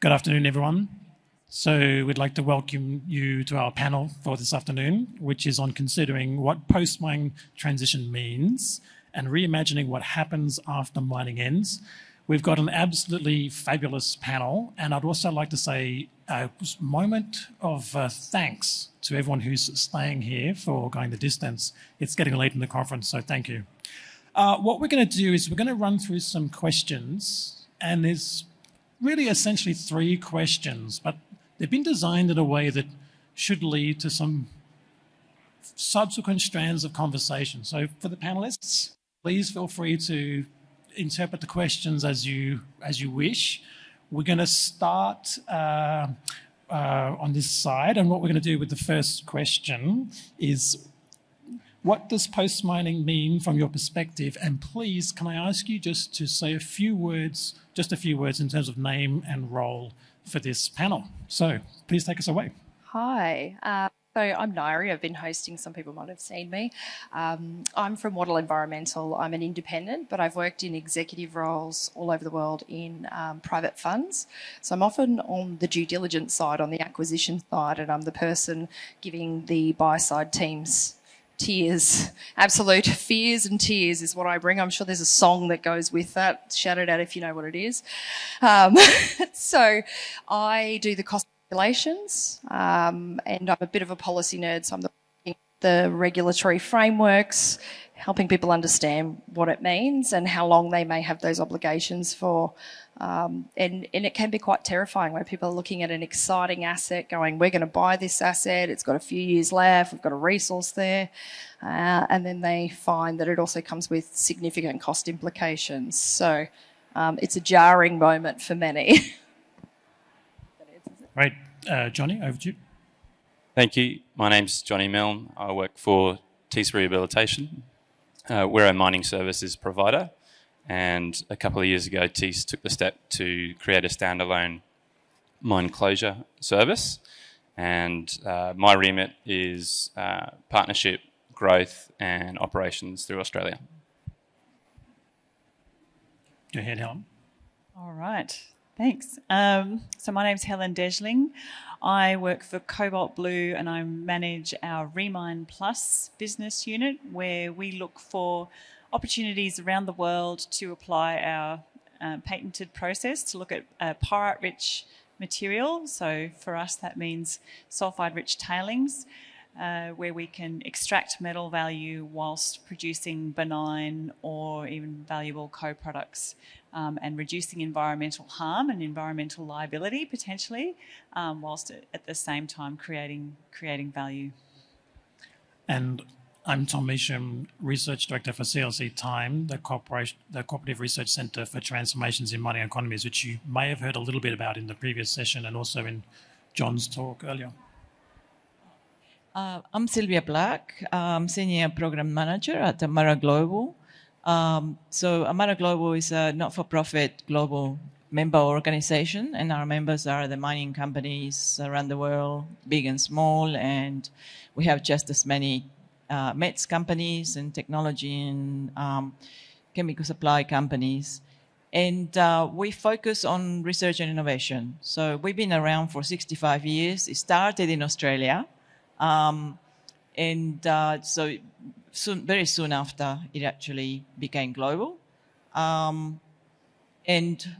Good afternoon, everyone. So we'd like to welcome you to our panel for this afternoon, which is on considering what post-mining transition means and reimagining what happens after mining ends. We've got an absolutely fabulous panel, and I'd also like to say a moment of thanks to everyone who's staying here for going the distance. It's getting late in the conference, so thank you. What we're going to do is we're going to run through some questions, and there's really essentially 3 questions, but they've been designed in a way that should lead to some subsequent strands of conversation. So for the panelists, please feel free to interpret the questions as you wish. We're going to start on this side, and what we're going to do with the first question is, what does post-mining mean from your perspective? And please, can I ask you just to say a few words in terms of name and role for this panel. So please take us away. Hi. So I'm Ngaire. I've been hosting. Some people might have seen me. I'm from Wattle Environmental. I'm an independent, but I've worked in executive roles all over the world in private funds. So I'm often on the due diligence side, on the acquisition side, and I'm the person giving the buy-side teams tears. Absolute fears and tears is what I bring. I'm sure there's a song that goes with that. Shout it out if you know what it is. So I do the cost calculations, and I'm a bit of a policy nerd, so I'm looking at the regulatory frameworks, helping people understand what it means and how long they may have those obligations for. And it can be quite terrifying when people are looking at an exciting asset going, we're going to buy this asset, it's got a few years left, we've got a resource there, and then they find that it also comes with significant cost implications. So it's a jarring moment for many. Right. Johnny, over to you. Thank you. My name's Johnny Miln. I work for Thiess Rehabilitation. We're a mining services provider. And a couple of years ago, Thiess took the step to create a standalone mine closure service. And my remit is partnership, growth, and operations through Australia. Go ahead, Helen. All right, thanks. So my name's Helen Degeling. I work for Cobalt Blue, and I manage our ReMine Plus business unit, where we look for opportunities around the world to apply our patented process to look at pyrite-rich material. So for us, that means sulfide-rich tailings, where we can extract metal value whilst producing benign or even valuable co-products, and reducing environmental harm and environmental liability potentially, whilst at the same time creating value. And I'm Tom Measham, Research Director for CLC Time, the Cooperative Research Centre for Transformations in Mining Economies, which you may have heard a little bit about in the previous session and also in John's talk earlier. I'm Silvia Black, Senior Program Manager at Amira Global. So Amira Global is a not-for-profit global member organization, and our members are the mining companies around the world, big and small, and we have just as many METS companies and technology and chemical supply companies. And we focus on research and innovation. So we've been around for 65 years. It started in Australia. So very soon after, it actually became global. And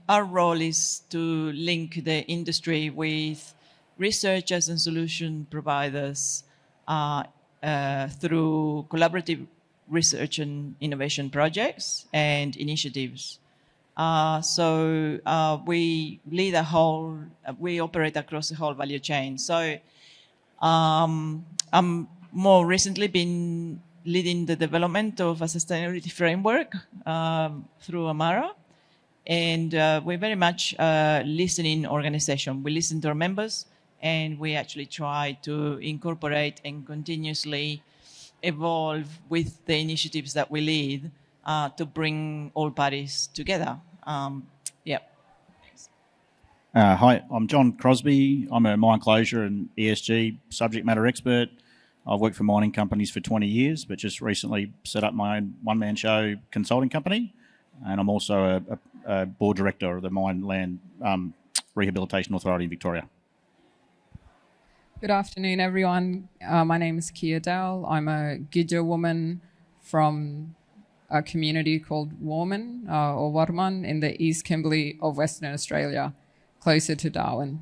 our role is to link the industry with researchers and solution providers through collaborative research and innovation projects and initiatives. We lead we operate across the whole value chain. So I'm more recently been leading the development of a sustainability framework through Amira. And we're very much a listening organization. We listen to our members, and we actually try to incorporate and continuously evolve with the initiatives that we lead to bring all parties together. Thanks. Hi, I'm John Crosbie. I'm a mine closure and ESG subject matter expert. I've worked for mining companies for 20 years, but just recently set up my own one-man show consulting company. And I'm also a board director of the Mine Land Rehabilitation Authority in Victoria. Good afternoon, everyone. My name is Dowell. I'm a Gidja woman from a community called Warman or Warman in the East Kimberley of Western Australia, closer to Darwin,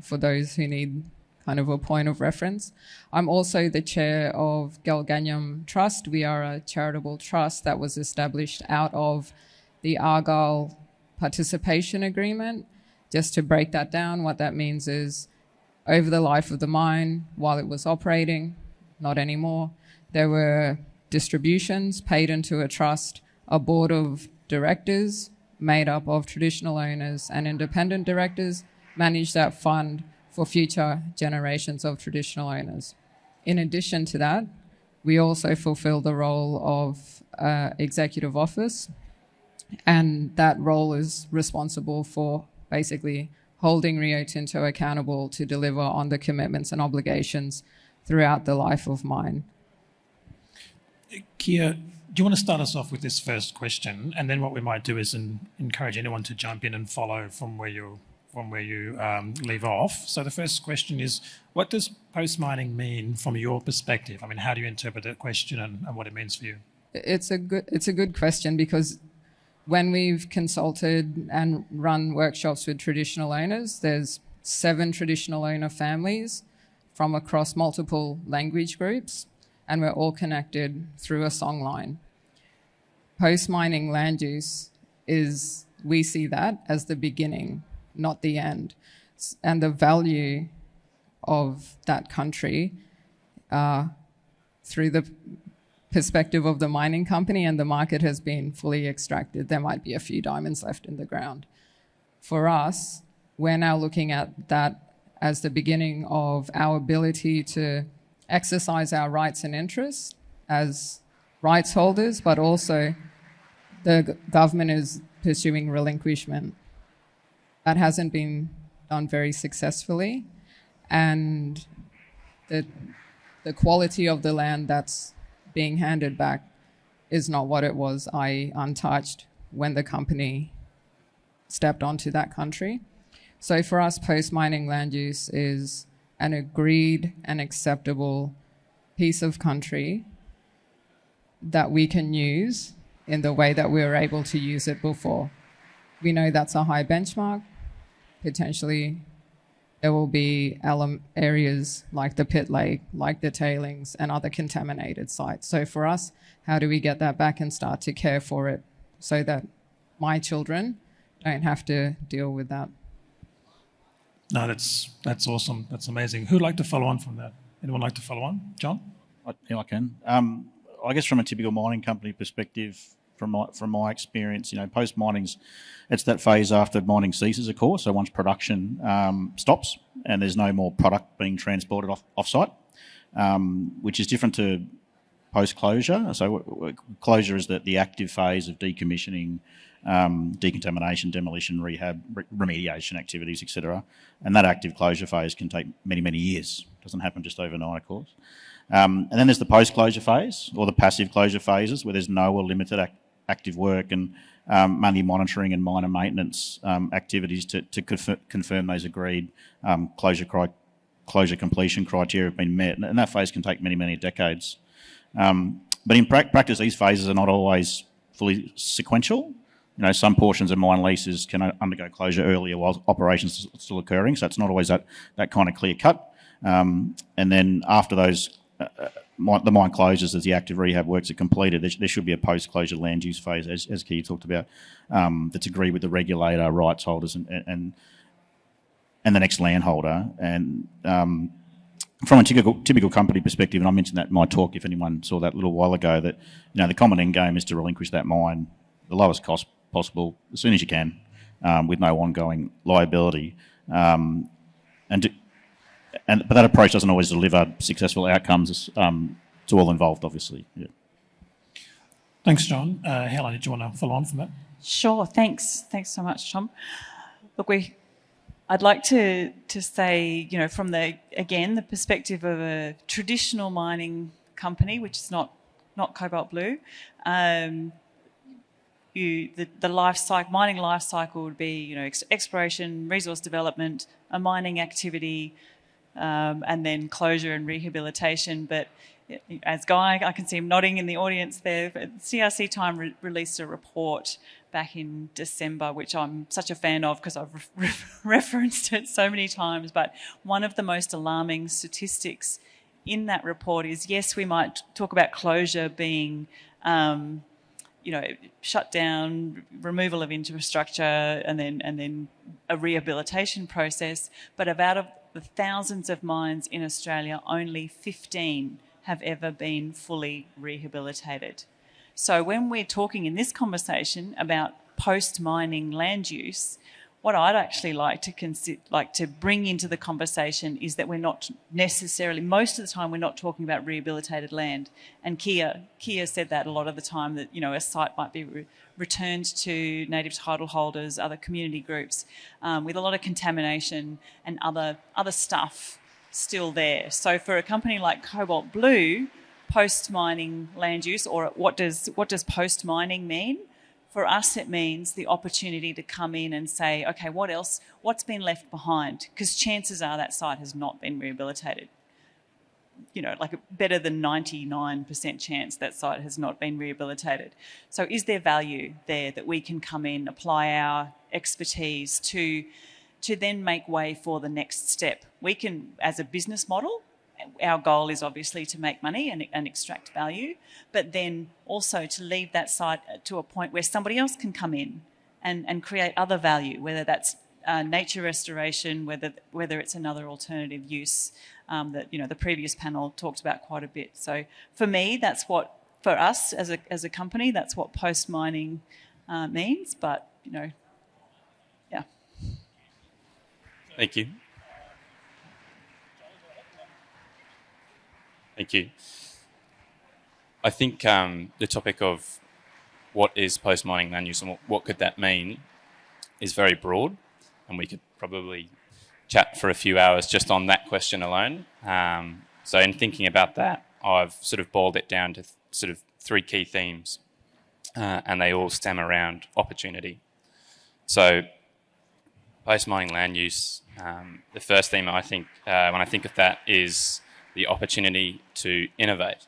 for those who need kind of a point of reference. I'm also the chair of Gelganyem Trust. We are a charitable trust that was established out of the Argyle Participation Agreement. Just to break that down, what that means is over the life of the mine, while it was operating, not anymore, there were distributions paid into a trust, a board of directors made up of traditional owners and independent directors managed that fund for future generations of traditional owners. In addition to that, we also fulfill the role of executive office, and that role is responsible for basically holding Rio Tinto accountable to deliver on the commitments and obligations throughout the life of mine. Kia, do you want to start us off with this first question? And then what we might do is encourage anyone to jump in and follow from where you leave off. So the first question is, what does post-mining mean from your perspective? I mean, how do you interpret that question and what it means for you? It's a good question, because when we've consulted and run workshops with traditional owners, there's 7 traditional owner families from across multiple language groups, and we're all connected through a song line. Post-mining land use we see that as the beginning, not the end. And the value of that country through the perspective of the mining company and the market has been fully extracted. There might be a few diamonds left in the ground. For us, we're now looking at that as the beginning of our ability to exercise our rights and interests as rights holders, but also the government is pursuing relinquishment. That hasn't been done very successfully, and the quality of the land that's being handed back is not what it was, i.e. untouched, when the company stepped onto that country. So for us, post-mining land use is an agreed and acceptable piece of country that we can use in the way that we were able to use it before. We know that's a high benchmark. Potentially there will be areas like the pit lake, like the tailings and other contaminated sites. So for us, how do we get that back and start to care for it so that my children don't have to deal with that? No, that's awesome. That's amazing. Who'd like to follow on from that? Anyone like to follow on? John? Yeah, I can. I guess from a typical mining company perspective, from my experience, post-mining's, it's that phase after mining ceases, of course. So once production stops and there's no more product being transported off-site, which is different to post-closure. So closure is the active phase of decommissioning, decontamination, demolition, rehab, remediation activities, etc. And that active closure phase can take many, many years. It doesn't happen just overnight, of course. And then there's the post-closure phase, or the passive closure phases, where there's no or limited active work and mainly monitoring and minor maintenance activities to confirm those agreed closure completion criteria have been met. And that phase can take many, many decades. But in practice, these phases are not always fully sequential. Some portions of mine leases can undergo closure earlier while operations are still occurring, so it's not always that kind of clear cut. And then after those, the mine closes as the active rehab works are completed, there should be a post-closure land use phase, as Kia talked about, that's agreed with the regulator, rights holders, and the next landholder. And from a typical company perspective, and I mentioned that in my talk, if anyone saw that a little while ago, that the common end game is to relinquish that mine the lowest cost possible as soon as you can, with no ongoing liability. But that approach doesn't always deliver successful outcomes to all involved, obviously. Yeah. Thanks, John. Helen, did you want to follow on from that? Sure. Thanks so much, Tom. Look, I'd like to say, from the perspective of a traditional mining company, which is not Cobalt Blue, the life cycle, mining life cycle would be, exploration, resource development, a mining activity, and then closure and rehabilitation. But as Guy, I can see him nodding in the audience there, CRC Time released a report back in December, which I'm such a fan of because I've referenced it so many times. But one of the most alarming statistics in that report is, yes, we might talk about closure being, shut down, removal of infrastructure, and then a rehabilitation process. But out of the thousands of mines in Australia, only 15 have ever been fully rehabilitated. So when we're talking in this conversation about post-mining land use, what I'd actually like to bring into the conversation is that we're not necessarily, most of the time, we're not talking about rehabilitated land. And Kia said that a lot of the time, that a site might be returned to native title holders, other community groups, with a lot of contamination and other stuff still there. So for a company like Cobalt Blue, post-mining land use, or what does post-mining mean? For us, it means the opportunity to come in and say, okay, what else? What's been left behind? Because chances are that site has not been rehabilitated. Like a better than 99% chance that site has not been rehabilitated. So is there value there that we can come in, apply our expertise to then make way for the next step? We can, as a business model, our goal is obviously to make money and extract value, but then also to leave that site to a point where somebody else can come in and create other value, whether that's nature restoration, whether it's another alternative use that the previous panel talked about quite a bit. So for me, that's what, for us as a company, that's what post-mining means. But yeah. Thank you. Thank you. I think the topic of what is post-mining land use and what could that mean is very broad, and we could probably chat for a few hours just on that question alone. So in thinking about that, I've sort of boiled it down to sort of three key themes, and they all stem around opportunity. So post-mining land use, the first theme I think, when I think of that, is the opportunity to innovate.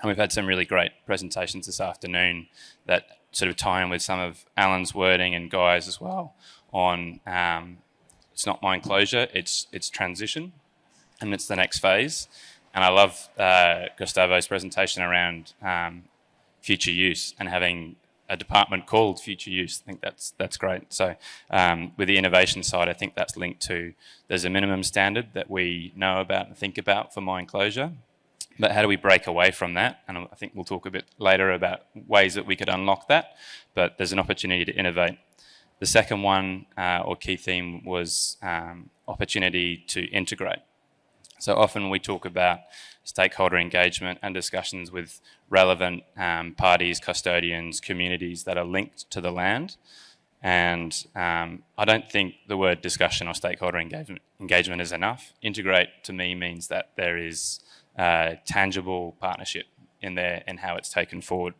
And we've had some really great presentations this afternoon that sort of tie in with some of Alan's wording and Guy's as well on it's not mine closure, it's transition, and it's the next phase. And I love Gustavo's presentation around future use and having a department called future use. I think that's great. So with the innovation side, I think that's linked to, there's a minimum standard that we know about and think about for mine closure, but how do we break away from that? And I think we'll talk a bit later about ways that we could unlock that, but there's an opportunity to innovate. The second one, or key theme, was opportunity to integrate. So often we talk about stakeholder engagement and discussions with relevant parties, custodians, communities that are linked to the land. And I don't think the word discussion or stakeholder engagement is enough. Integrate to me means that there is tangible partnership in there and how it's taken forward.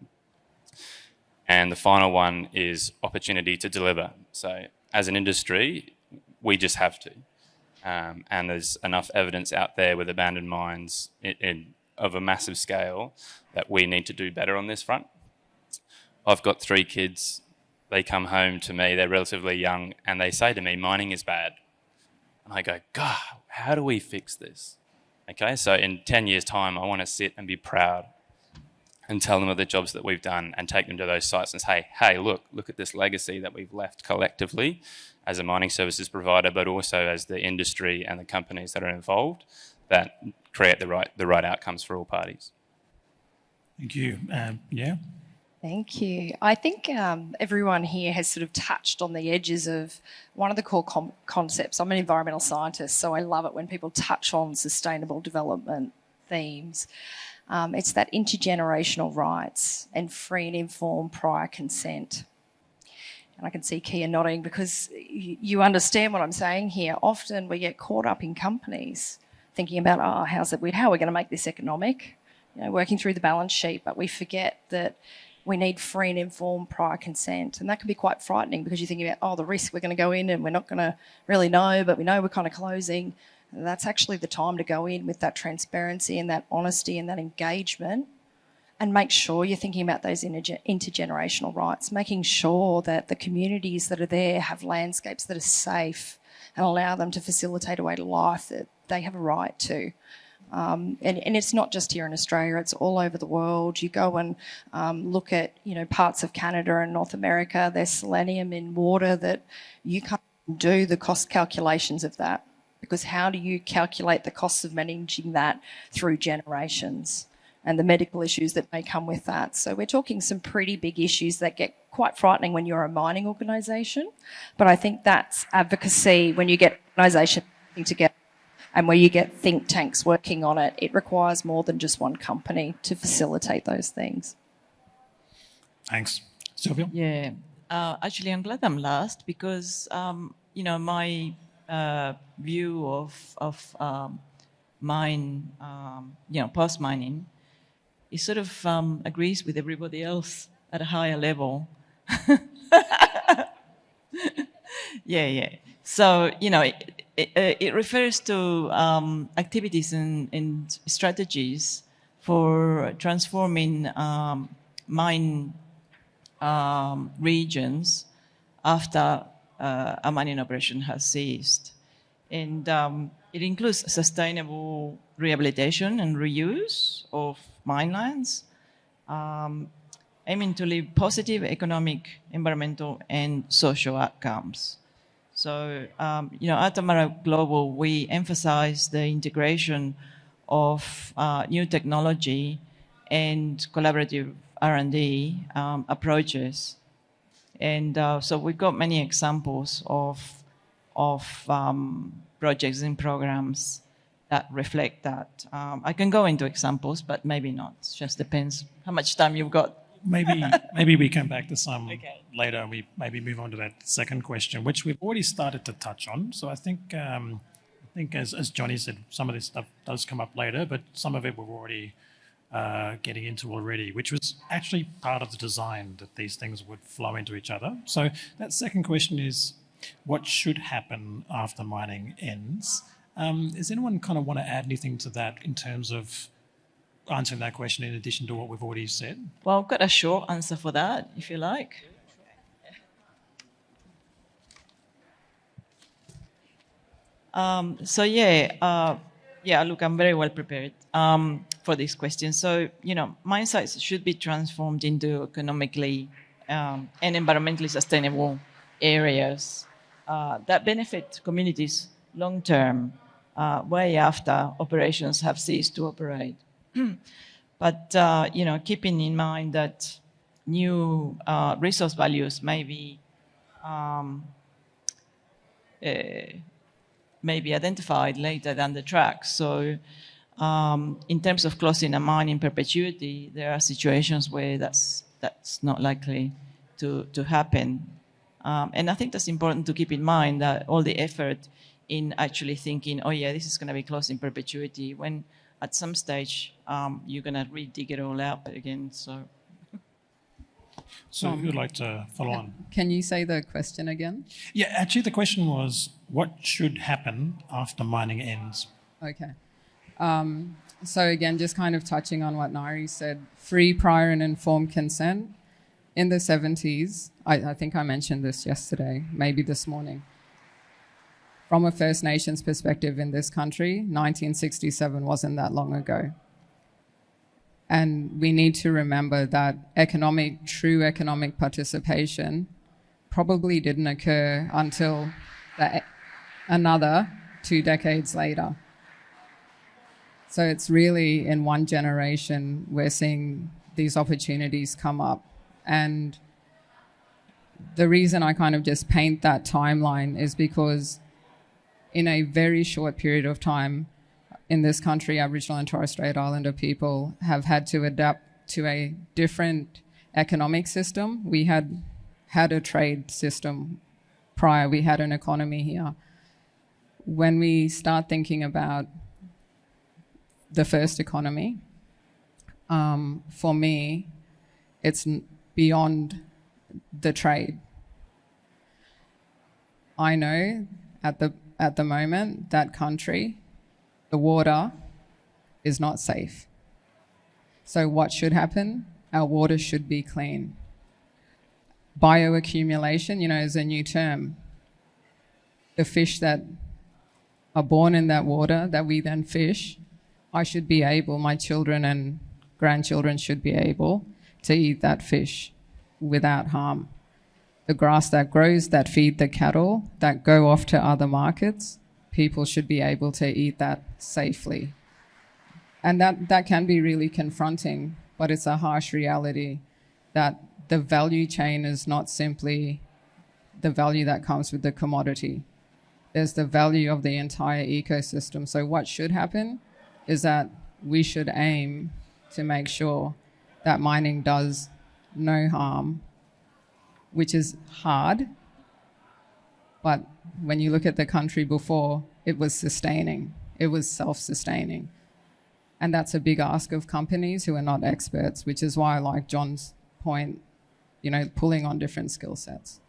And the final one is opportunity to deliver. So as an industry, we just have to. And there's enough evidence out there with abandoned mines of a massive scale that we need to do better on this front. I've got 3 kids. They come home to me, they're relatively young, and they say to me, mining is bad. And I go, God, how do we fix this? Okay, so in 10 years' time, I want to sit and be proud and tell them of the jobs that we've done and take them to those sites and say, hey, look at this legacy that we've left collectively as a mining services provider, but also as the industry and the companies that are involved that create the right outcomes for all parties. Thank you. Yeah. Thank you. I think everyone here has sort of touched on the edges of one of the core concepts. I'm an environmental scientist, so I love it when people touch on sustainable development themes. It's that intergenerational rights and free and informed prior consent. And I can see Kia nodding because you understand what I'm saying here. Often we get caught up in companies thinking about, how are we going to make this economic? Working through the balance sheet, but we forget that we need free and informed prior consent. And that can be quite frightening because you're thinking about, oh, the risk, we're going to go in and we're not going to really know, but we know we're kind of closing. And that's actually the time to go in with that transparency and that honesty and that engagement, and make sure you're thinking about those intergenerational rights, making sure that the communities that are there have landscapes that are safe and allow them to facilitate a way to life that they have a right to. And it's not just here in Australia, it's all over the world. You go and look at, parts of Canada and North America, there's selenium in water that you can't do the cost calculations of that, because how do you calculate the costs of managing that through generations and the medical issues that may come with that? So we're talking some pretty big issues that get quite frightening when you're a mining organisation. But I think that's advocacy when you get organisations together and where you get think tanks working on it. It requires more than just one company to facilitate those things. Thanks. Silvia? Yeah. Actually, I'm glad I'm last because, my view of mine, post-mining, it sort of agrees with everybody else at a higher level. Yeah. So, it refers to activities and strategies for transforming mine regions after a mining operation has ceased. And it includes sustainable rehabilitation and reuse of mine lands, aiming to leave positive economic, environmental, and social outcomes. So, at Amara Global, we emphasize the integration of new technology and collaborative R&D approaches. And so we've got many examples of projects and programs that reflect that. I can go into examples, but maybe not. It just depends how much time you've got. Maybe we come back to some Okay. later, and we maybe move on to that second question, which we've already started to touch on. So I think as Johnny said, some of this stuff does come up later, but some of it we're already getting into already, which was actually part of the design, that these things would flow into each other. So that second question is, what should happen after mining ends? Does anyone kind of want to add anything to that in terms of answering that question in addition to what we've already said? Well, I've got a short answer for that, if you like. Look, I'm very well prepared for this question. So, mine sites should be transformed into economically and environmentally sustainable areas that benefit communities long term, way after operations have ceased to operate. But, keeping in mind that new resource values may be identified later down the track. So in terms of closing a mine in perpetuity, there are situations where that's not likely to happen. And I think that's important to keep in mind, that all the effort in actually thinking, oh yeah, this is going to be closed in perpetuity, when at some stage you're going to re-dig it all out again. So who'd like to follow on? Can you say the question again? Yeah, actually the question was, what should happen after mining ends? Okay. So again, just kind of touching on what Ngaire said, free, prior and informed consent. In the 70s, I think I mentioned this yesterday, maybe this morning. From a First Nations perspective in this country, 1967 wasn't that long ago. And we need to remember that true economic participation probably didn't occur until another 2 decades later. So it's really in one generation we're seeing these opportunities come up. And the reason I kind of just paint that timeline is because in a very short period of time in this country, Aboriginal and Torres Strait Islander people have had to adapt to a different economic system. We had a trade system prior, we had an economy here. When we start thinking about the first economy, for me, It's beyond the trade. I know at the moment that country, the water is not safe. So what should happen? Our water should be clean. Bioaccumulation, is a new term. The fish that are born in that water that we then fish, I should be able, my children and grandchildren should be able to eat that fish without harm. The grass that grows, that feed the cattle, that go off to other markets, people should be able to eat that safely. And that can be really confronting, but it's a harsh reality that the value chain is not simply the value that comes with the commodity. There's the value of the entire ecosystem. So what should happen is that we should aim to make sure that mining does no harm, which is hard. But when you look at the country before, it was sustaining. It was self-sustaining. And that's a big ask of companies who are not experts, which is why I like John's point, pulling on different skill sets.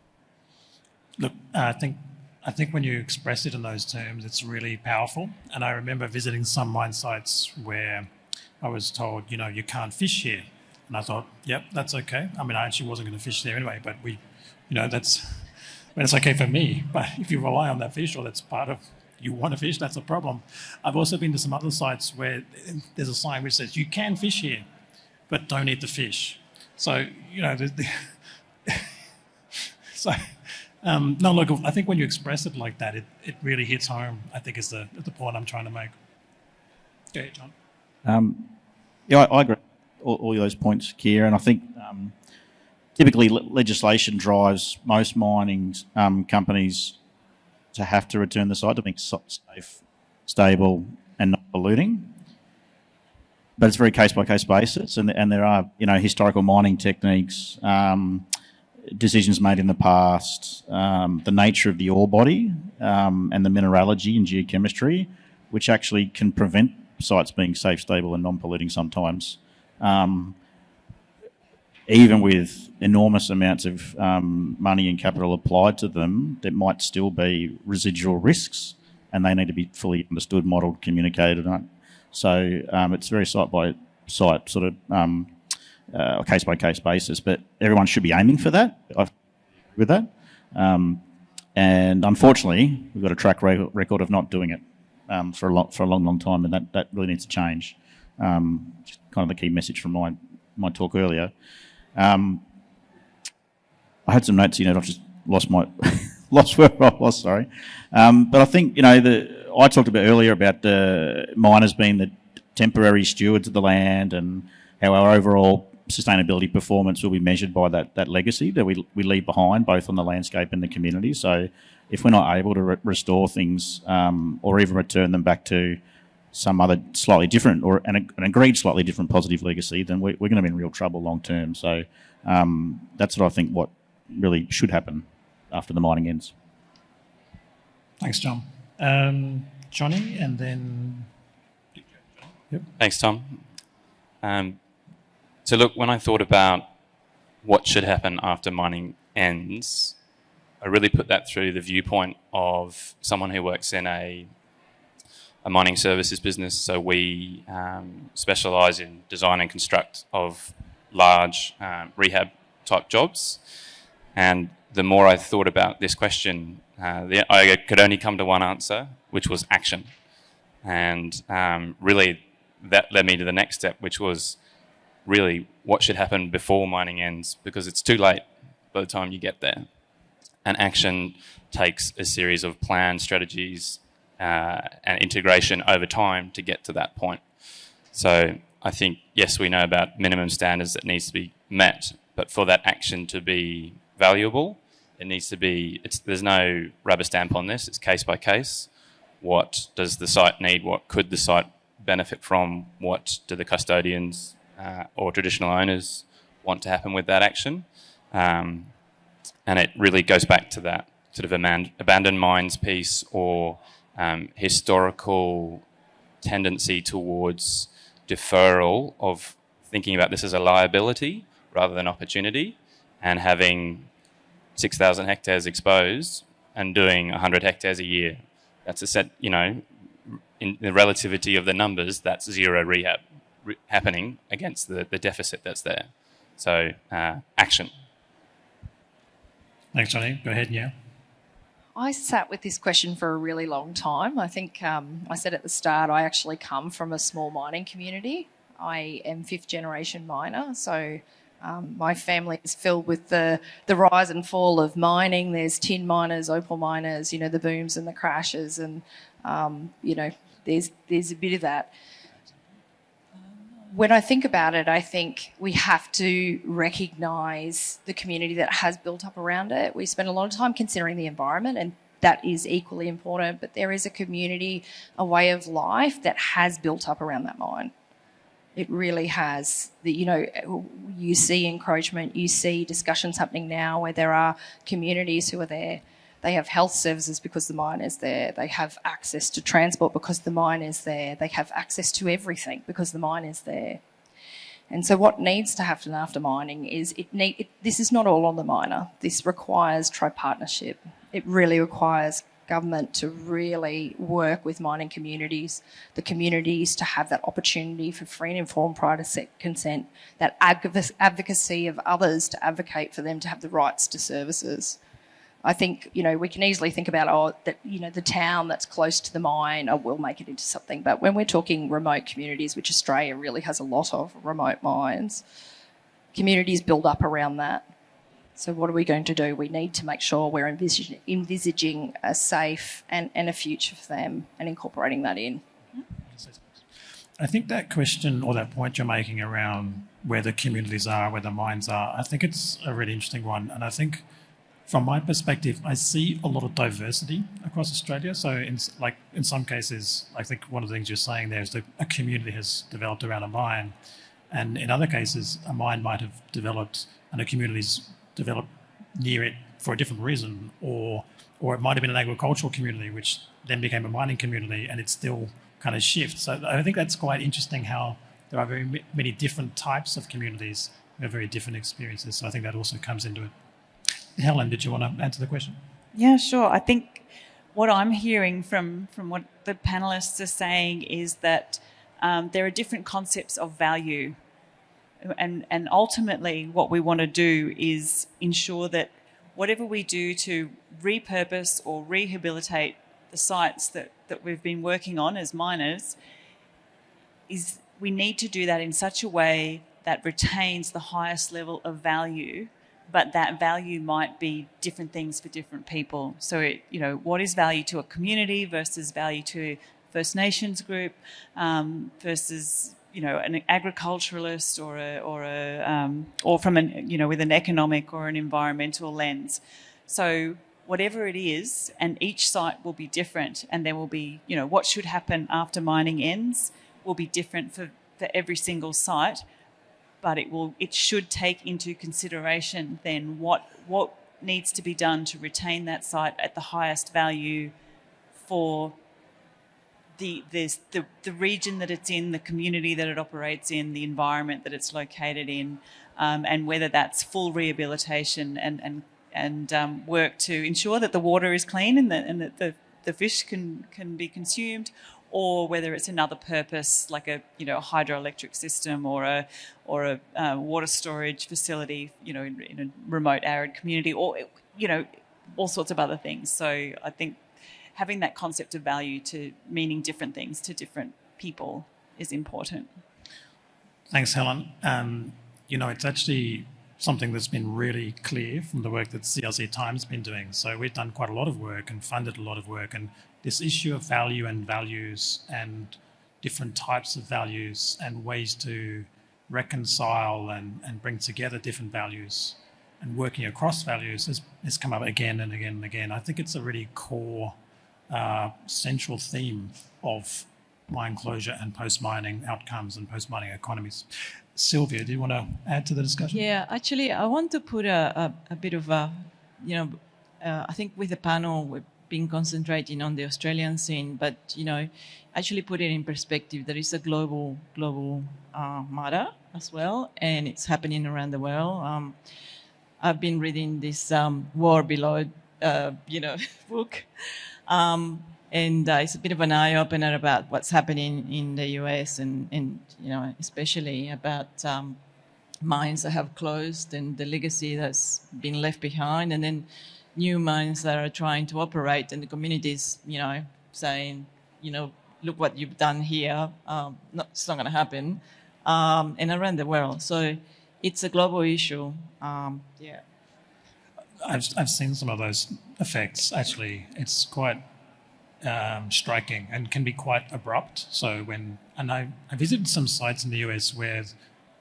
Look, I think when you express it in those terms, it's really powerful. And I remember visiting some mine sites where I was told, you can't fish here. And I thought, yep, that's okay. I mean, I actually wasn't going to fish there anyway, but it's okay for me. But if you rely on that fish, or that's part of you want to fish, that's a problem. I've also been to some other sites where there's a sign which says you can fish here, but don't eat the fish. So, no, look, I think when you express it like that, it really hits home, I think is the point I'm trying to make. Go ahead, John. I agree with all those points, Keir, and I think typically legislation drives most mining companies to have to return the site to being safe, stable and not polluting. But it's very case-by-case basis, and there are, historical mining techniques, decisions made in the past, the nature of the ore body and the mineralogy and geochemistry, which actually can prevent sites being safe, stable and non-polluting sometimes. Even with enormous amounts of money and capital applied to them, there might still be residual risks, and they need to be fully understood, modelled, communicated. So it's very site-by-site sort of case-by-case basis, but everyone should be aiming for that. I agree with that. And unfortunately, we've got a track record of not doing it for a long time, and that really needs to change. Just kind of the key message from my talk earlier. I had some notes, I've just lost where I was, sorry. But I think, I talked about earlier about miners being the temporary stewards of the land and how our overall sustainability performance will be measured by that legacy that we leave behind, both on the landscape and the community. So if we're not able to restore things or even return them back to some other slightly different or an agreed slightly different positive legacy, then we're going to be in real trouble long term. So that's what I think what really should happen after the mining ends. Thanks, John. Johnny, and then... Yep. Thanks, Tom. So look, when I thought about what should happen after mining ends, I really put that through the viewpoint of someone who works in a mining services business. So we specialise in design and construct of large rehab type jobs. And the more I thought about this question, I could only come to one answer, which was action. And really that led me to the next step, which was really what should happen before mining ends, because it's too late by the time you get there. And action takes a series of plans, strategies, and integration over time to get to that point. So I think, yes, we know about minimum standards that needs to be met, but for that action to be valuable, it needs to be, there's no rubber stamp on this, it's case by case. What does the site need? What could the site benefit from? What do the custodians or traditional owners want to happen with that action? And it really goes back to that sort of abandoned mines piece or historical tendency towards deferral of thinking about this as a liability rather than opportunity, and having 6,000 hectares exposed and doing 100 hectares a year. That's a set, in the relativity of the numbers, that's zero rehab happening against the deficit that's there. So, action. Thanks, Johnny. Go ahead, yeah. I sat with this question for a really long time. I think I said at the start, I actually come from a small mining community. I am fifth generation miner, so my family is filled with the rise and fall of mining. There's tin miners, opal miners, the booms and the crashes, and there's a bit of that. When I think about it, I think we have to recognise the community that has built up around it. We spend a lot of time considering the environment, and that is equally important, but there is a community, a way of life that has built up around that mine. It really has. You see encroachment, you see discussions happening now where there are communities who are there. They have health services because the mine is there. They have access to transport because the mine is there. They have access to everything because the mine is there. And so what needs to happen after mining is this is not all on the miner. This requires tripartnership. It really requires government to really work with mining communities, the communities to have that opportunity for free and informed prior to consent, that advocacy of others to advocate for them to have the rights to services. I think, we can easily think about, the town that's close to the mine, we'll make it into something. But when we're talking remote communities, which Australia really has a lot of remote mines, communities build up around that. So what are we going to do? We need to make sure we're envisaging a safe and a future for them and incorporating that in. I think that question or that point you're making around where the communities are, where the mines are, I think it's a really interesting one. And I think from my perspective, I see a lot of diversity across Australia. So in some cases, I think one of the things you're saying there is that a community has developed around a mine. And in other cases, a mine might have developed and a community's developed near it for a different reason, or it might have been an agricultural community which then became a mining community, and it still kind of shifts. So I think that's quite interesting how there are very many different types of communities who have very different experiences. So I think that also comes into it. Helen, did you want to answer the question? Yeah, sure. I think what I'm hearing from what the panellists are saying is that there are different concepts of value. And ultimately what we want to do is ensure that whatever we do to repurpose or rehabilitate the sites that we've been working on as miners, is we need to do that in such a way that retains the highest level of value, but that value might be different things for different people. So, what is value to a community versus value to a First Nations group versus an agriculturalist or from with an economic or an environmental lens. So whatever it is, and each site will be different, and there will be, what should happen after mining ends will be different for every single site, but it should take into consideration then what needs to be done to retain that site at the highest value for the region that it's in, the community that it operates in, the environment that it's located in, and whether that's full rehabilitation and work to ensure that the water is clean and that the fish can be consumed, or whether it's another purpose like a hydroelectric system or a water storage facility, in a remote arid community, or all sorts of other things. So I think having that concept of value to meaning different things to different people is important. Thanks, Helen. It's actually something that's been really clear from the work that CRC Time's been doing. So we've done quite a lot of work and funded a lot of work, and this issue of value and values and different types of values and ways to reconcile and bring together different values and working across values has come up again and again and again. I think it's a really core central theme of mine closure and post-mining outcomes and post-mining economies. Silvia, do you want to add to the discussion? Yeah, actually, I want to put a bit of I think with the panel, been concentrating on the Australian scene, but actually put it in perspective, there is a global matter as well, and it's happening around the world. I've been reading this War Below, book, and it's a bit of an eye opener about what's happening in the US, and especially about mines that have closed and the legacy that's been left behind, and then new mines that are trying to operate, and the communities, saying, look what you've done here. It's not going to happen, and around the world. So it's a global issue. I've seen some of those effects. Actually, it's quite striking and can be quite abrupt. So I visited some sites in the US where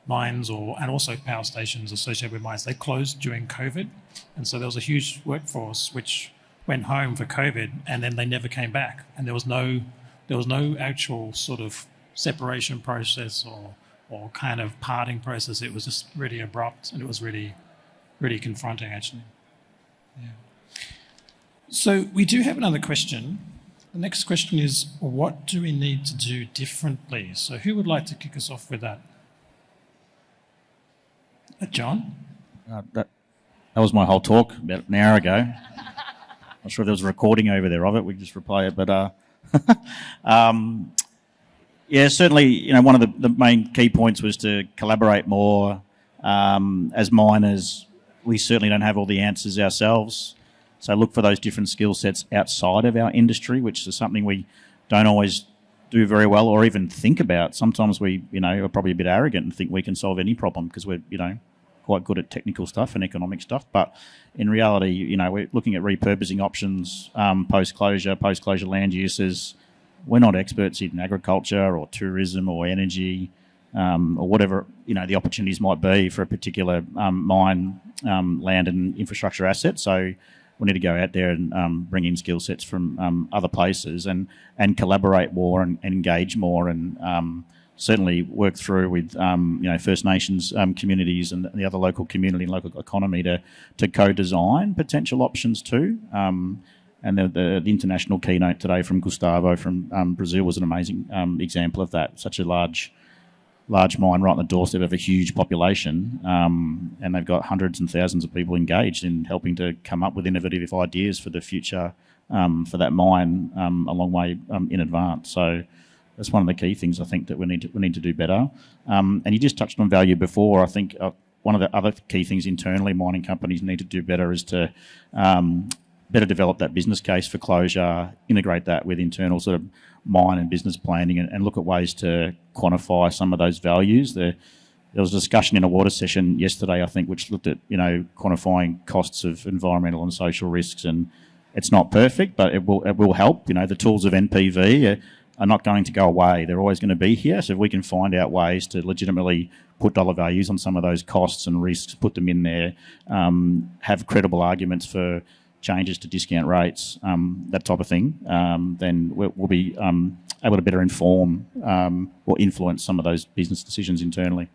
mines and also power stations associated with mines, they closed during COVID, and so there was a huge workforce which went home for COVID, and then they never came back, and there was no actual sort of separation process or kind of parting process. It was just really abrupt, and it was really, really confronting, actually. Yeah. So we do have another question. The next question is, what do we need to do differently? So who would like to kick us off with that? John? That was my whole talk about an hour ago. Not sure if there was a recording over there of it. We could just replay it. But certainly, one of the main key points was to collaborate more. As miners, we certainly don't have all the answers ourselves. So look for those different skill sets outside of our industry, which is something we don't always do very well or even think about. Sometimes we, are probably a bit arrogant and think we can solve any problem because we're, quite good at technical stuff and economic stuff. But in reality, we're looking at repurposing options, post-closure land uses. We're not experts in agriculture or tourism or energy or whatever, the opportunities might be for a particular mine, land and infrastructure asset. So we need to go out there and bring in skill sets from other places and collaborate more and engage more and certainly work through with First Nations communities and the other local community and local economy to co-design potential options too. And the international keynote today from Gustavo from Brazil was an amazing example of that. Such a large mine right on the doorstep of a huge population, and they've got hundreds and thousands of people engaged in helping to come up with innovative ideas for the future for that mine a long way in advance. So that's one of the key things I think that we need to do better. And you just touched on value before. I think one of the other key things internally mining companies need to do better is to better develop that business case for closure, integrate that with internal sort of mine and business planning and look at ways to quantify some of those values. There was a discussion in a water session yesterday, I think, which looked at, quantifying costs of environmental and social risks, and it's not perfect, but it will help. The tools of NPV are not going to go away. They're always going to be here. So if we can find out ways to legitimately put dollar values on some of those costs and risks, put them in there, have credible arguments for changes to discount rates, that type of thing, then we'll be able to better inform or influence some of those business decisions internally.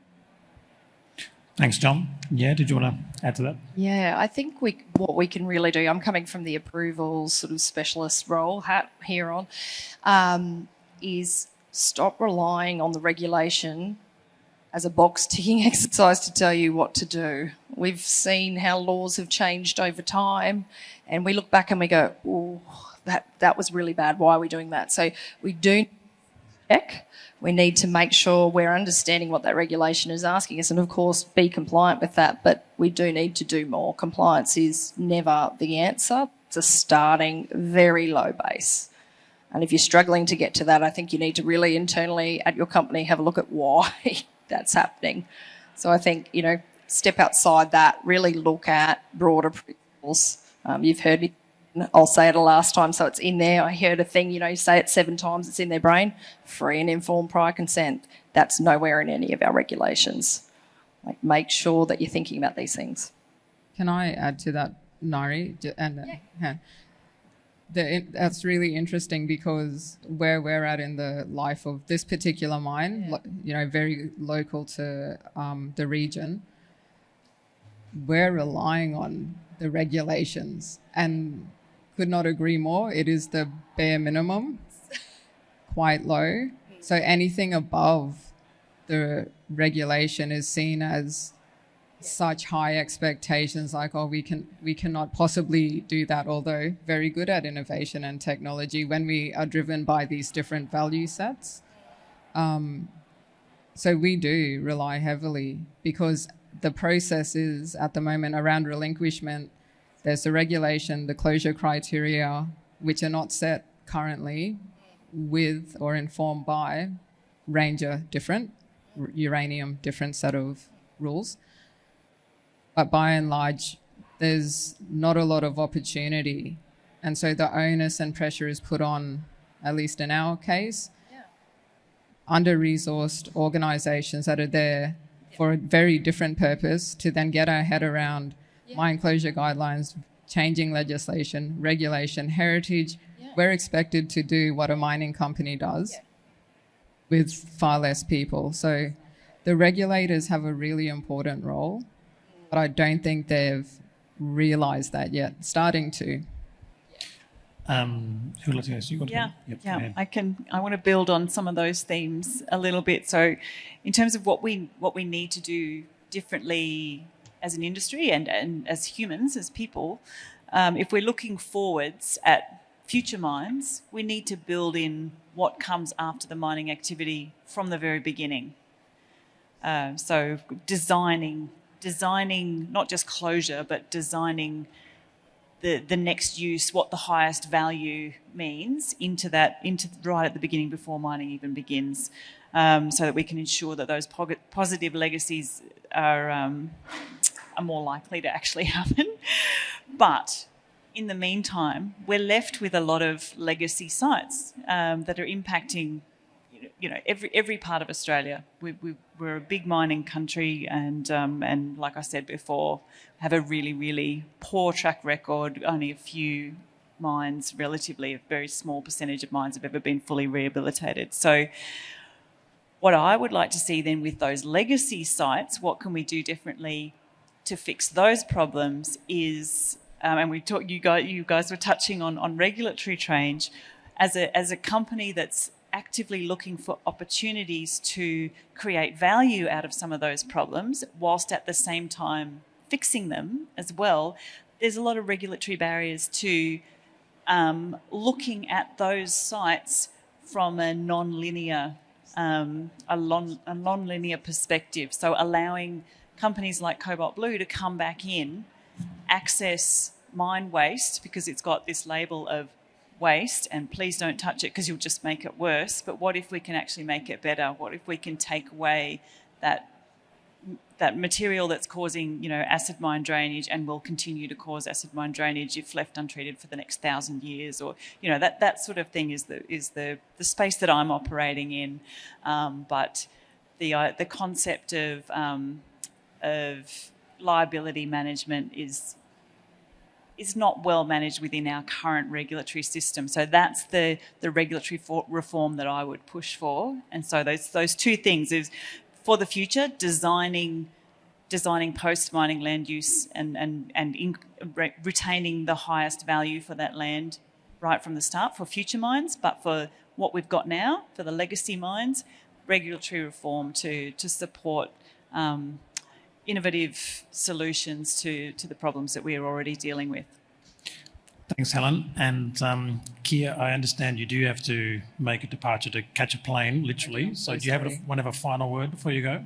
Thanks, John. Yeah, did you want to add to that? Yeah, I think what we can really do, I'm coming from the approvals sort of specialist role hat here on, is stop relying on the regulation as a box ticking exercise to tell you what to do. We've seen how laws have changed over time, and we look back and we go, oh, that was really bad. Why are we doing that? So we do check. We need to make sure we're understanding what that regulation is asking us and, of course, be compliant with that. But we do need to do more. Compliance is never the answer. It's a starting very low base. And if you're struggling to get to that, I think you need to really internally at your company have a look at why that's happening. So I think, step outside that, really look at broader principles. You've heard me, I'll say it a last time, so it's in there. I heard a thing, you say it 7 times, it's in their brain. Free and informed prior consent. That's nowhere in any of our regulations. Make sure that you're thinking about these things. Can I add to that, Ngaire? And that's really interesting because where we're at in the life of this particular mine, very local to the region, we're relying on the regulations, and could not agree more. It is the bare minimum, quite low. So anything above the regulation is seen as such high expectations, like, oh, we cannot possibly do that, although very good at innovation and technology when we are driven by these different value sets. So we do rely heavily, because the process is at the moment around relinquishment. There's the regulation, the closure criteria, which are not set currently with or informed by Ranger different, uranium different set of rules. But by and large, there's not a lot of opportunity. And so the onus and pressure is put on, at least in our case, under-resourced organisations that are there for a very different purpose to then get our head around mine closure guidelines, changing legislation, regulation, heritage. We're expected to do what a mining company does with far less people. So the regulators have a really important role, but I don't think they've realised that yet. Starting to. Who would like to go? So you got to Yeah, I want to build on some of those themes a little bit. So in terms of what we need to do differently as an industry and as humans, as people, if we're looking forwards at future mines, we need to build in what comes after the mining activity from the very beginning. So designing not just closure, but designing the next use, what the highest value means into right at the beginning before mining even begins, so that we can ensure that those positive legacies are more likely to actually happen. But in the meantime, we're left with a lot of legacy sites that are impacting, every part of Australia. We're a big mining country, and like I said before, have a really, really poor track record. Only a few mines, relatively a very small percentage of mines, have ever been fully rehabilitated. So what I would like to see then with those legacy sites, what can we do differently to fix those problems is, and you guys were touching on regulatory change, as a company that's actively looking for opportunities to create value out of some of those problems, whilst at the same time fixing them as well. There's a lot of regulatory barriers to looking at those sites from a non-linear perspective. So allowing companies like Cobalt Blue to come back in, access mine waste, because it's got this label of waste, and please don't touch it because you'll just make it worse. But what if we can actually make it better? What if we can take away that material that's causing, acid mine drainage, and will continue to cause acid mine drainage if left untreated for the next 1,000 years, or that sort of thing is the space that I'm operating in. But the concept of liability management is not well managed within our current regulatory system. So that's the regulatory reform that I would push for. And so those two things is, for the future, designing post-mining land use and retaining the highest value for that land right from the start for future mines, but for what we've got now, for the legacy mines, regulatory reform to support innovative solutions to the problems that we are already dealing with. Thanks, Helen. And Kia, I understand you do have to make a departure to catch a plane, literally. So do you want to have a final word before you go?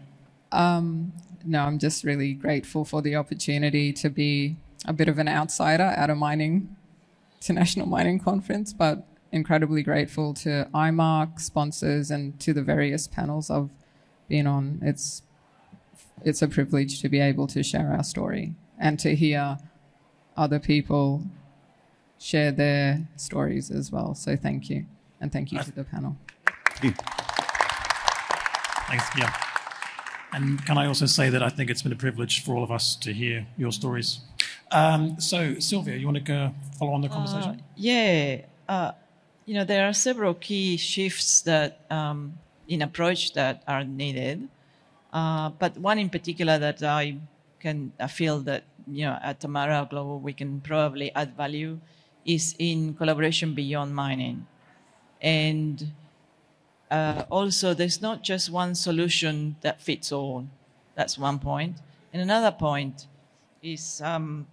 No, I'm just really grateful for the opportunity to be a bit of an outsider at a international mining conference, but incredibly grateful to IMARC sponsors and to the various panels I've been on. It's a privilege to be able to share our story and to hear other people share their stories as well. So thank you. And thank you to the panel. Thank you. Thanks, Kia. And can I also say that I think it's been a privilege for all of us to hear your stories. So, Silvia, you want to go follow on the conversation? There are several key shifts that in approach that are needed. But one in particular that I feel that, at Amira Global we can probably add value is in collaboration beyond mining. And also, there's not just one solution that fits all. That's one point. And another point is, I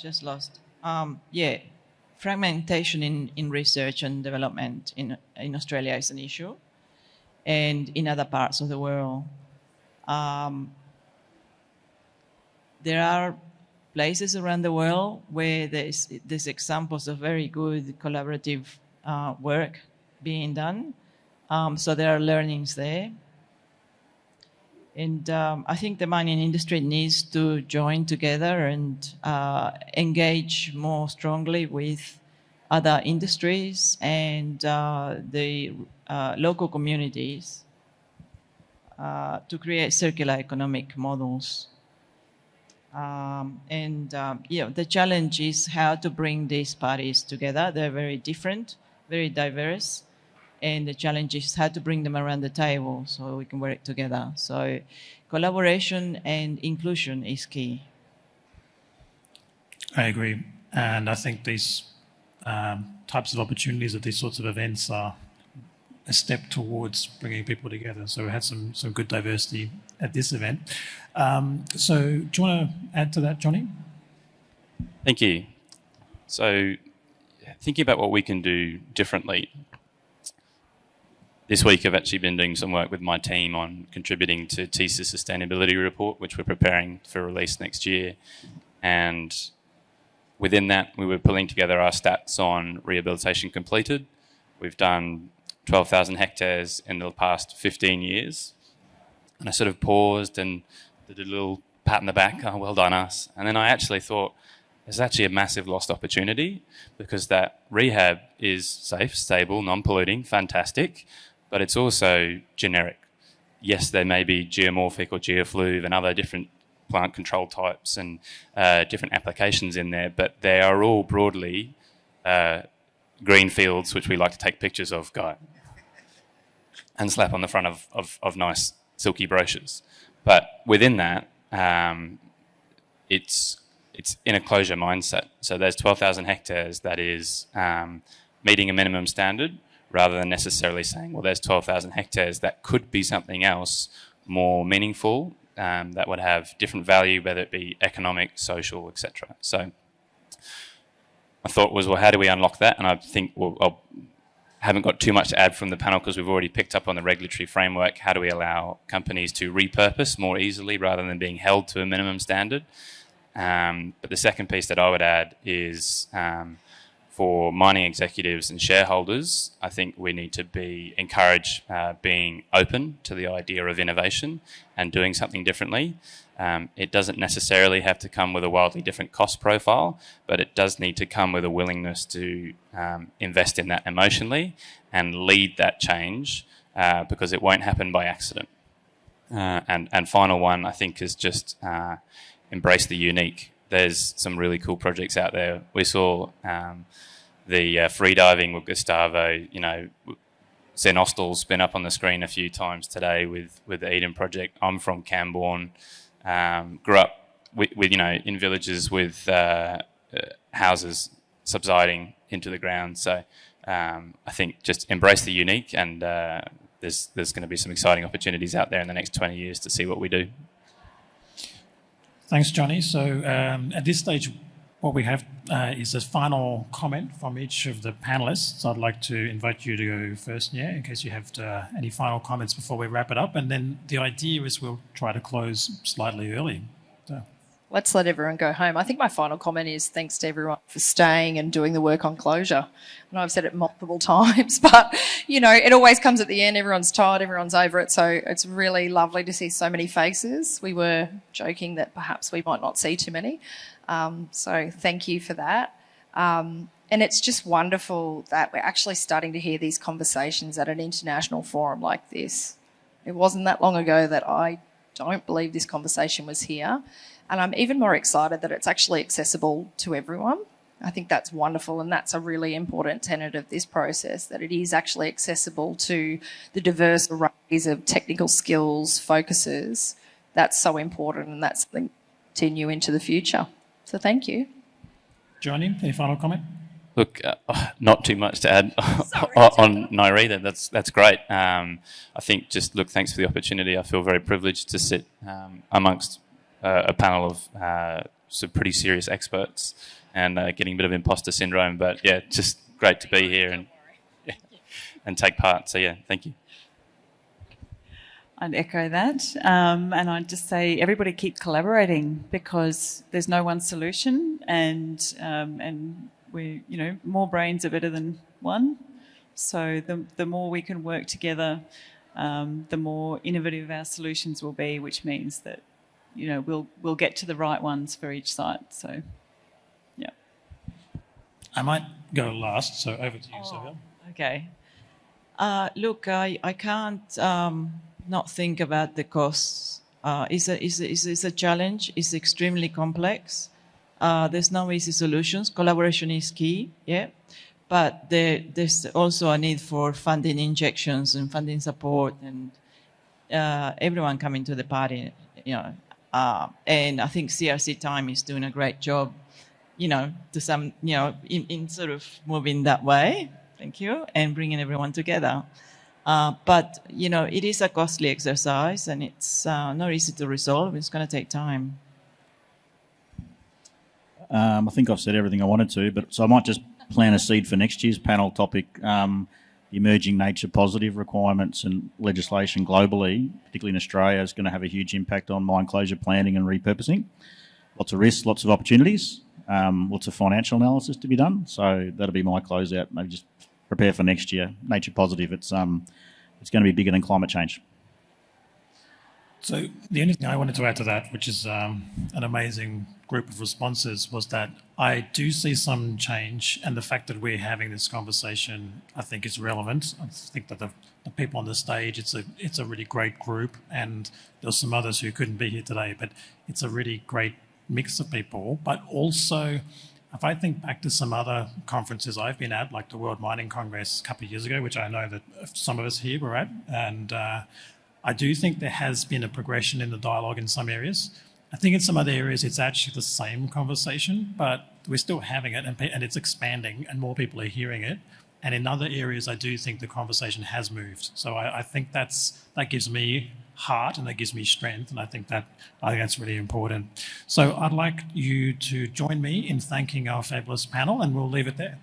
just lost. Fragmentation in research and development in Australia is an issue, and in other parts of the world. There are places around the world where there's examples of very good collaborative work being done. So there are learnings there. And I think the mining industry needs to join together and engage more strongly with other industries and the local communities to create circular economic models. The challenge is how to bring these parties together. They're very different, very diverse. And the challenge is how to bring them around the table so we can work together. So collaboration and inclusion is key. I agree. And I think these types of opportunities at these sorts of events are a step towards bringing people together. So we had some good diversity at this event. So do you want to add to that, Johnny? Thank you. So thinking about what we can do differently, this week I've actually been doing some work with my team on contributing to Thiess' sustainability report, which we're preparing for release next year. And within that, we were pulling together our stats on rehabilitation completed. We've done 12,000 hectares in the past 15 years. And I sort of paused and did a little pat on the back, oh, well done us. And then I actually thought, there's actually a massive lost opportunity because that rehab is safe, stable, non-polluting, fantastic, but it's also generic. Yes, there may be geomorphic or geofluve and other different plant control types and different applications in there, but they are all broadly green fields, which we like to take pictures of, Guy, and slap on the front of nice silky brochures. But within that, it's in a closure mindset. So there's 12,000 hectares that is meeting a minimum standard rather than necessarily saying, well, there's 12,000 hectares that could be something else more meaningful that would have different value, whether it be economic, social, etc. So my thought was, well, how do we unlock that? And I think, I haven't got too much to add from the panel because we've already picked up on the regulatory framework. How do we allow companies to repurpose more easily rather than being held to a minimum standard? But the second piece that I would add is for mining executives and shareholders, I think we need to encourage being open to the idea of innovation and doing something differently. It doesn't necessarily have to come with a wildly different cost profile, but it does need to come with a willingness to invest in that emotionally and lead that change because it won't happen by accident. And final one, I think, is just embrace the unique. There's some really cool projects out there. We saw the free diving with Gustavo, Xenostal's been up on the screen a few times today with the Eden project. I'm from Camborne, grew up with in villages with houses subsiding into the ground. So I think just embrace the unique, and there's going to be some exciting opportunities out there in the next 20 years to see what we do. Thanks, Johnny. So at this stage, what we have is a final comment from each of the panelists. I'd like to invite you to go first, Ngaire, in case you have any final comments before we wrap it up. And then the idea is we'll try to close slightly early. So. Let's let everyone go home. I think my final comment is thanks to everyone for staying and doing the work on closure. I know I've said it multiple times, but, it always comes at the end. Everyone's tired, everyone's over it. So it's really lovely to see so many faces. We were joking that perhaps we might not see too many. So thank you for that. And it's just wonderful that we're actually starting to hear these conversations at an international forum like this. It wasn't that long ago that I don't believe this conversation was here. And I'm even more excited that it's actually accessible to everyone. I think that's wonderful, and that's a really important tenet of this process, that it is actually accessible to the diverse arrays of technical skills, focuses. That's so important, and that's something to continue into the future. So thank you. Johnny, any final comment? Look, not too much to add on Ngaire. That's great. I think thanks for the opportunity. I feel very privileged to sit amongst a panel of some pretty serious experts and getting a bit of imposter syndrome. But yeah, just great to be here and take part. So yeah, thank you. I'd echo that, and I'd just say everybody keep collaborating because there's no one solution, and we, more brains are better than one. So the more we can work together, the more innovative our solutions will be, which means that we'll get to the right ones for each site. So yeah. I might go last, so over to you, Silvia. Okay. Look, I can't not think about the costs. It's a challenge. It's extremely complex. There's no easy solutions. Collaboration is key, yeah. But there's also a need for funding injections and funding support and everyone coming to the party, and I think CRC Time is doing a great job, to some, in sort of moving that way. Thank you, and bringing everyone together. But, it is a costly exercise and it's not easy to resolve. It's going to take time. I think I've said everything I wanted to, so I might just plant a seed for next year's panel topic, the emerging nature positive requirements and legislation globally, particularly in Australia, is going to have a huge impact on mine closure planning and repurposing. Lots of risks, lots of opportunities, lots of financial analysis to be done. So that'll be my closeout. Maybe just prepare for next year. Nature positive. It's going to be bigger than climate change. So the only thing I wanted to add to that, which is an amazing group of responses, was that I do see some change, and the fact that we're having this conversation, I think, is relevant. I think that the people on the stage, it's a really great group, and there's some others who couldn't be here today, but it's a really great mix of people. But also, if I think back to some other conferences I've been at, like the World Mining Congress a couple of years ago, which I know that some of us here were at, and I do think there has been a progression in the dialogue in some areas. I think in some other areas it's actually the same conversation, but we're still having it and it's expanding and more people are hearing it. And in other areas, I do think the conversation has moved. So I think that gives me heart and that gives me strength, and I think that's really important. So I'd like you to join me in thanking our fabulous panel, and we'll leave it there.